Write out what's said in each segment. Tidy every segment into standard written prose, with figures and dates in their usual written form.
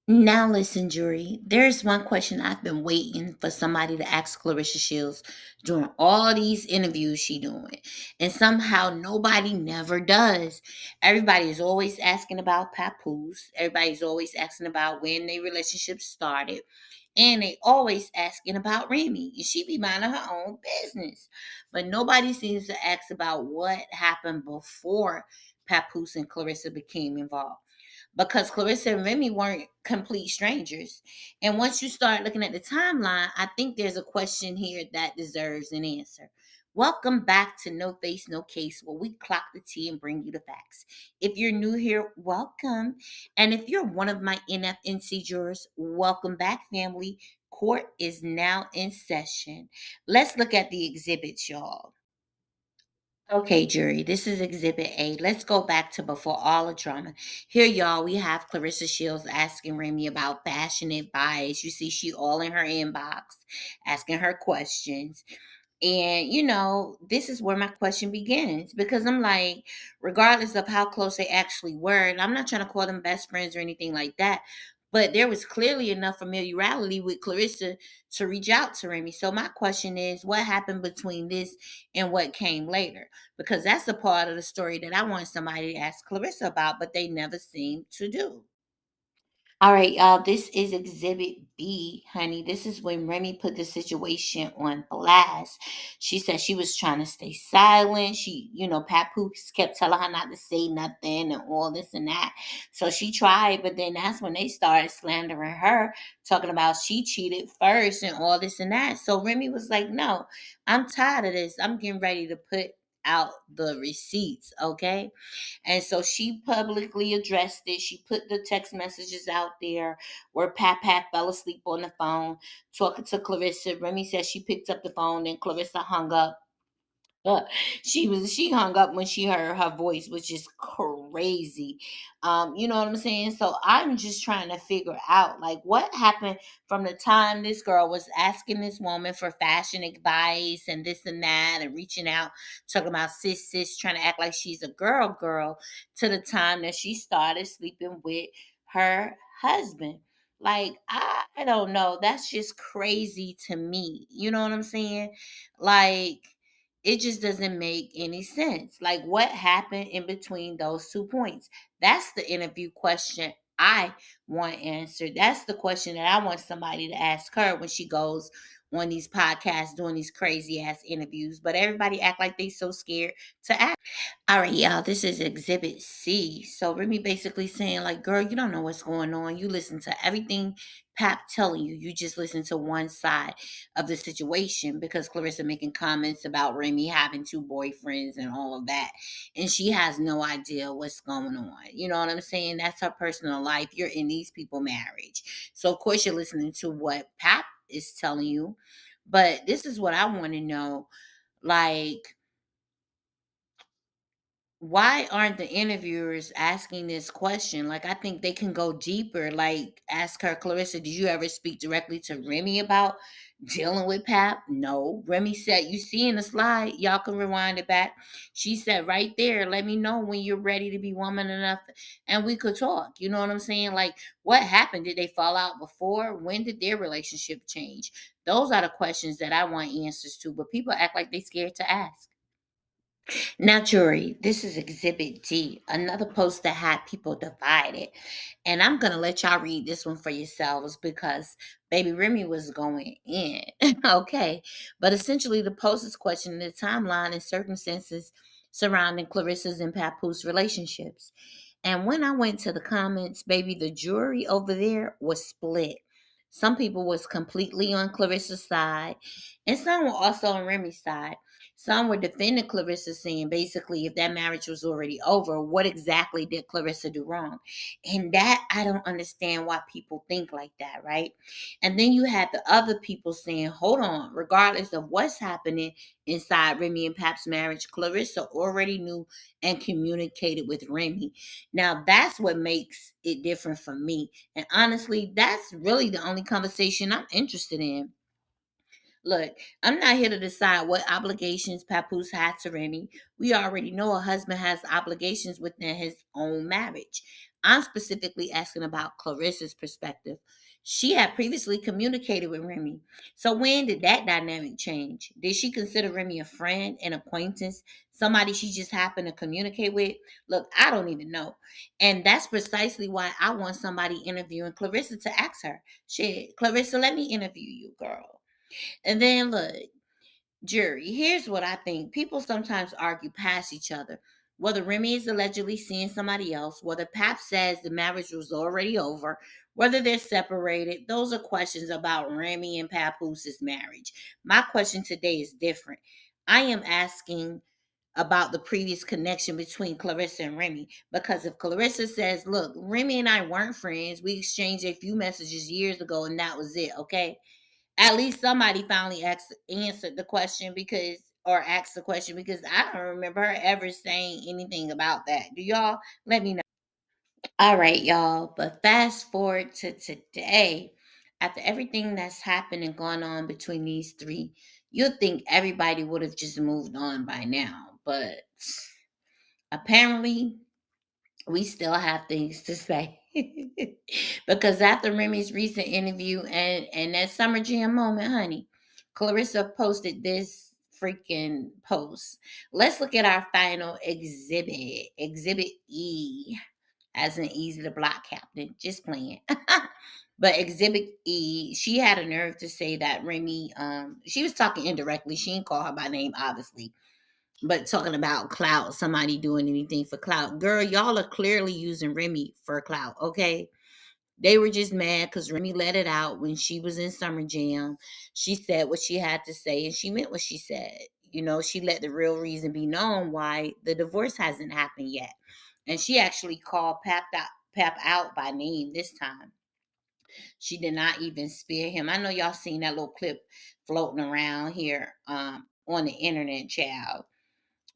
Now listen, jury. There's one question I've been waiting for somebody to ask Claressa Shields during all these interviews she doing, and somehow nobody never does. Everybody is always asking about Papoose. Everybody's always asking about when their relationship started, and they always asking about Remy. And she be minding her own business, but nobody seems to ask about what happened before Papoose and Claressa became involved, because Claressa and Remy weren't complete strangers. And once you start looking at the timeline, I think there's a question here that deserves an answer. Welcome back to No Face, No Case, where we clock the tea and bring you the facts. If you're new here, welcome. And if you're one of my NFNC jurors, welcome back, family. Court is now in session. Let's look at the exhibits, y'all. Okay, jury, this is Exhibit A. Let's go back to before all the drama. Here, y'all, we have Claressa Shields asking Remy about fashion advice. You see, she all in her inbox, asking her questions. And, this is where my question begins, because I'm like, regardless of how close they actually were, and I'm not trying to call them best friends or anything like that, but there was clearly enough familiarity with Claressa to reach out to Remy. So my question is, what happened between this and what came later? Because that's a part of the story that I want somebody to ask Claressa about, but they never seem to do. All right, y'all. This is Exhibit B, honey. This is when Remy put the situation on blast. She said she was trying to stay silent. Papoose kept telling her not to say nothing and all this and that. So she tried, but then that's when they started slandering her, talking about she cheated first and all this and that. So Remy was like, no, I'm tired of this. I'm getting ready to put out the receipts, okay? And so she publicly addressed it. She put the text messages out there where Pat fell asleep on the phone talking to Claressa. Remy said she picked up the phone and Claressa hung up. uh, she hung up when she heard her voice, which is crazy. You know what I'm saying? So I'm just trying to figure out like what happened from the time this girl was asking this woman for fashion advice and this and that and reaching out, talking about sis, trying to act like she's a girl, to the time that she started sleeping with her husband. Like, I don't know. That's just crazy to me. You know what I'm saying? Like, it just doesn't make any sense. Like, what happened in between those 2 points? That's the interview question I want answered. That's the question that I want somebody to ask her when she goes on these podcasts doing these crazy ass interviews. But everybody act like they so scared to ask. All right, y'all, this is Exhibit C. So Remy basically saying, like, girl, you don't know what's going on. You listen to everything Pap telling you. You just listen to one side of the situation, because Claressa making comments about Remy having two boyfriends and all of that. And she has no idea what's going on. You know what I'm saying? That's her personal life. You're in these people marriage. So of course you're listening to what Pap is telling you. But this is what I want to know. Like, why aren't the interviewers asking this question? Like, I think they can go deeper. Like, ask her, Claressa, did you ever speak directly to Remy about dealing with Pap? No. Remy said, you see in the slide, y'all can rewind it back. She said right there, let me know when you're ready to be woman enough and we could talk. You know what I'm saying? Like, what happened? Did they fall out before? When did their relationship change? Those are the questions that I want answers to, but people act like they scared to ask. Now, jury, this is Exhibit D, another post that had people divided. And I'm going to let y'all read this one for yourselves because baby Remy was going in. Okay. But essentially, the post is questioning the timeline and circumstances surrounding Claressa's and Papoose relationships. And when I went to the comments, baby, the jury over there was split. Some people was completely on Claressa's side, and some were also on Remy's side. Some were defending Claressa, saying basically, if that marriage was already over, what exactly did Claressa do wrong? And that I don't understand why people think like that, right? And then you had the other people saying, hold on, regardless of what's happening inside Remy and Pap's marriage, Claressa already knew and communicated with Remy. Now that's what makes it different from me. And honestly, that's really the only conversation I'm interested in. Look, I'm not here to decide what obligations Papoose had to Remy. We already know a husband has obligations within his own marriage. I'm specifically asking about Claressa's perspective. She had previously communicated with Remy. So when did that dynamic change? Did she consider Remy a friend, an acquaintance, somebody she just happened to communicate with? Look, I don't even know. And that's precisely why I want somebody interviewing Claressa to ask her. Shit, Claressa, let me interview you, girl. And then look, jury, here's what I think. People sometimes argue past each other. Whether Remy is allegedly seeing somebody else, whether Pap says the marriage was already over, whether they're separated, those are questions about Remy and Papoose's marriage. My question today is different. I am asking about the previous connection between Claressa and Remy. Because if Claressa says, look, Remy and I weren't friends, we exchanged a few messages years ago and that was it, okay? At least somebody finally answered the question because or asked the question because I don't remember her ever saying anything about that. Do y'all? Let me know. All right, y'all. But fast forward to today, after everything that's happened and gone on between these three, you'd think everybody would have just moved on by now. But apparently, we still have things to say. Because after Remy's recent interview and that Summer Jam moment, honey, Claressa posted this freaking post. Let's look at our final exhibit. Exhibit E, as an easy to block captain. Just playing. But Exhibit E, she had a nerve to say that Remy, she was talking indirectly. She didn't call her by name, obviously, but talking about clout, somebody doing anything for clout. Girl, y'all are clearly using Remy for clout, okay? They were just mad because Remy let it out when she was in Summer Jam. She said what she had to say and she meant what she said. You know, she let the real reason be known why the divorce hasn't happened yet. And she actually called Pap out by name this time. She did not even spare him. I know y'all seen that little clip floating around here on the internet, child.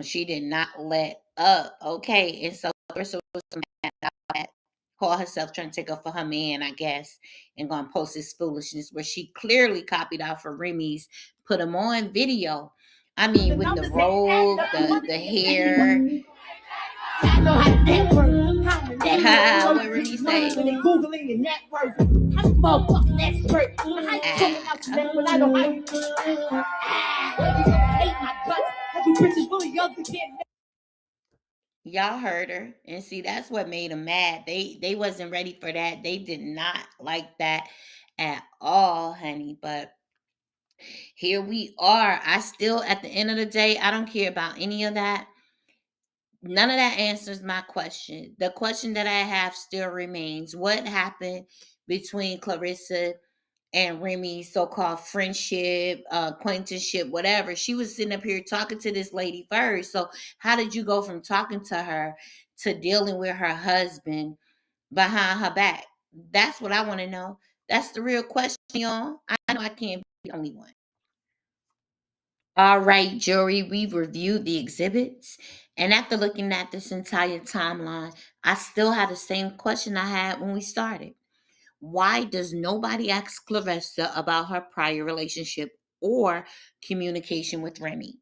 She did not let up. Okay. And so Claressa was mad about that. Call herself trying to take up for her man, I guess, and gonna post this foolishness where she clearly copied out for Remy's put him on video. I mean, with the robe, the hair. I know how to network. What Remy say? Googling the network. I'm a motherfucking expert. I ain't out to when I don't hate my guts. You bitches really young to get. Y'all heard her, and see that's what made them mad. They wasn't ready for that. They did not like that at all, honey. But here we are. I still, at the end of the day, I don't care about any of that. None of that answers my question. The question that I have still remains: what happened between Claressa and Remy's so-called friendship, acquaintanceship, whatever? She was sitting up here talking to this lady first. So how did you go from talking to her to dealing with her husband behind her back? That's what I want to know. That's the real question, y'all. I know I can't be the only one. All right, jury, we've reviewed the exhibits. And after looking at this entire timeline, I still have the same question I had when we started. Why does nobody ask Claressa about her prior relationship or communication with Remy?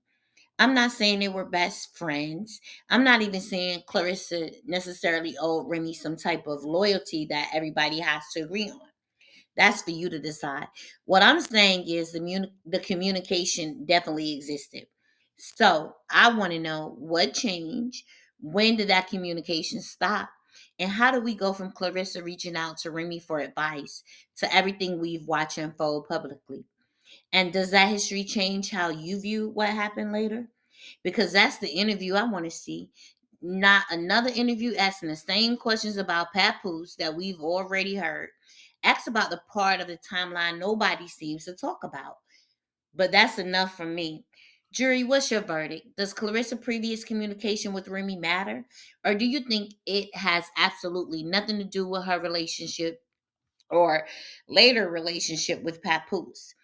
I'm not saying they were best friends. I'm not even saying Claressa necessarily owed Remy some type of loyalty that everybody has to agree on. That's for you to decide. What I'm saying is the communication definitely existed. So I want to know what changed. When did that communication stop? And how do we go from Claressa reaching out to Remy for advice to everything we've watched unfold publicly? And does that history change how you view what happened later? Because that's the interview I want to see. Not another interview asking the same questions about Papoose that we've already heard. Ask about the part of the timeline nobody seems to talk about. But that's enough for me. Jury, what's your verdict? Does Claressa previous communication with Remy matter? Or do you think it has absolutely nothing to do with her relationship or later relationship with Papoose?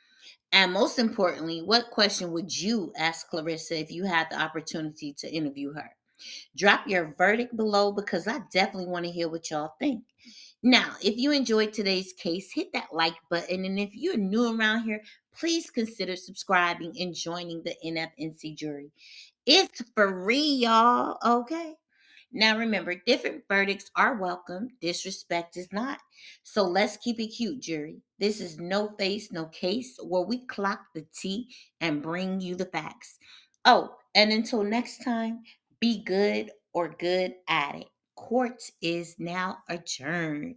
And most importantly, what question would you ask Claressa if you had the opportunity to interview her? Drop your verdict below because I definitely want to hear what y'all think. Now, if you enjoyed today's case, hit that like button. And if you're new around here, please consider subscribing and joining the NFNC jury. It's free, y'all. Okay. Now, remember, different verdicts are welcome. Disrespect is not. So let's keep it cute, jury. This is no face, no case, where we clock the tea and bring you the facts. Oh, and until next time, be good or good at it. Court is now adjourned.